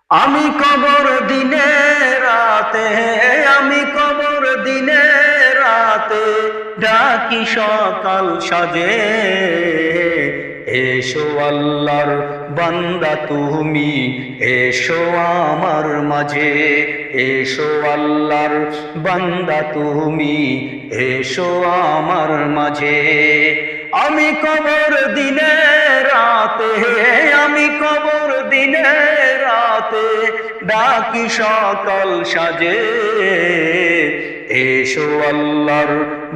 আমি কবর দিনে রাতে, আমি কবর দিনে রাতে ডাকি সকাল সাজে। এসো আল্লাহর বান্দা তুমি, এসো আমার মাঝে। এসো আল্লাহর বান্দা তুমি, এসো আমার মাঝে। আমি কবর দিনে রাতে, আমি কবর দিনে রাতে ডাকি সকাল সাজে। এসো আল্লাহর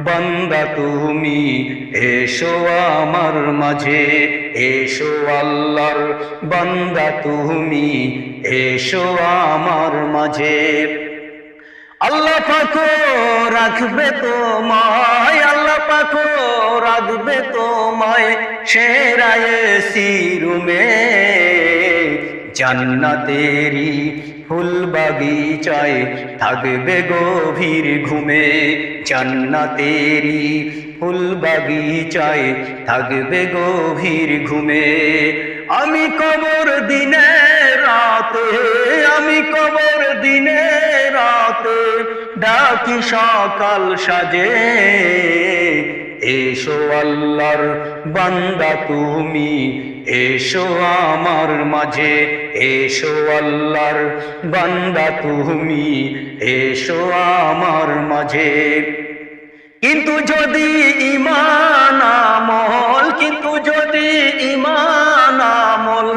বান্দা তুমি, এসো আমার মাঝে। এসো আল্লাহর বান্দা তুমি, এসো আমার মাঝে। আল্লাহ পাক রাখবে তোমায়, আল্লাহ পাক রাখবে তোমায় সেরায়ে সিরুমে। জান্নাতেরি ফুল বাগিচায় থাকবে গভীর ঘুমে। জান্নাতেরি ফুল বাগিচায় থাকবে গভীর ঘুমে। আমি কবর দিনে রাতে, আমি কবর দিনে রাতে ডাকি সকাল সাজে। এসো আল্লাহর বান্দা তুমি, এসো আমার মাঝে। এসো আল্লাহর বান্দা তুমি, এসো আমার মাঝে। কিন্তু যদি ঈমান আমল, কিন্তু যদি ঈমান আমল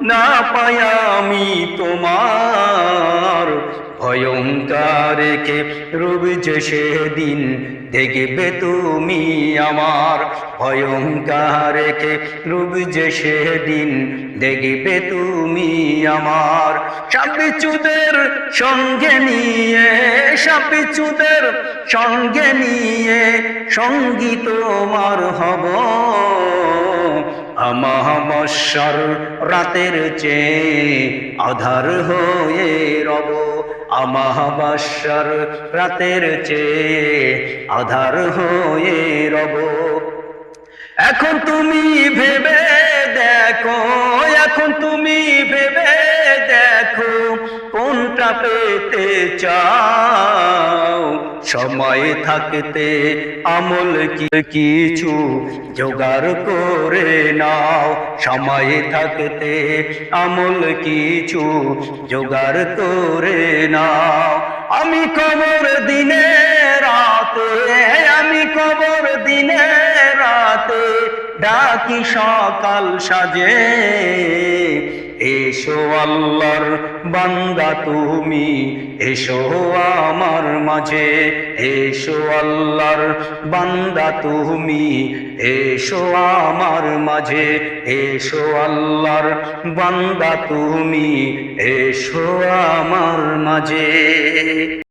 না পাই আমি তোমার, ভয়ঙ্কর কে রূপ যে সেদিন দেখবে তুমি আমার। ভয়ঙ্কর কে রূপ যে সেদিন দেখবে তুমি আমার। সাবিচুদের সঙ্গে নিয়ে, সাবিচুদের সঙ্গে নিয়ে সঙ্গী তোমার হব। আমাবস্যার রাতের চেয়ে আধার হয়ে রব। আমাবস্যার রাতের চেয়ে আধার হয়ে রব। এখন তুমি ভেবে দেখো, এখন তুমি ভেবে দেখো কোনটা পেতে চাও। সময় থাকতে আমল কিছু জোগাড় করে নাও। সময় থাকতে আমল কিছু জোগাড় করে নাও। আমি কবর দিনে রাতে, আমি কবর দিনে রাতে ডাকি সকাল সাজে। এসো আল্লাহর বান্দা তুমি, এসো আমার মাঝে। এসো আল্লাহর বান্দা তুমি, এসো আমার মাঝে। এসো আল্লাহর বান্দা তুমি, এসো আমার মাঝে।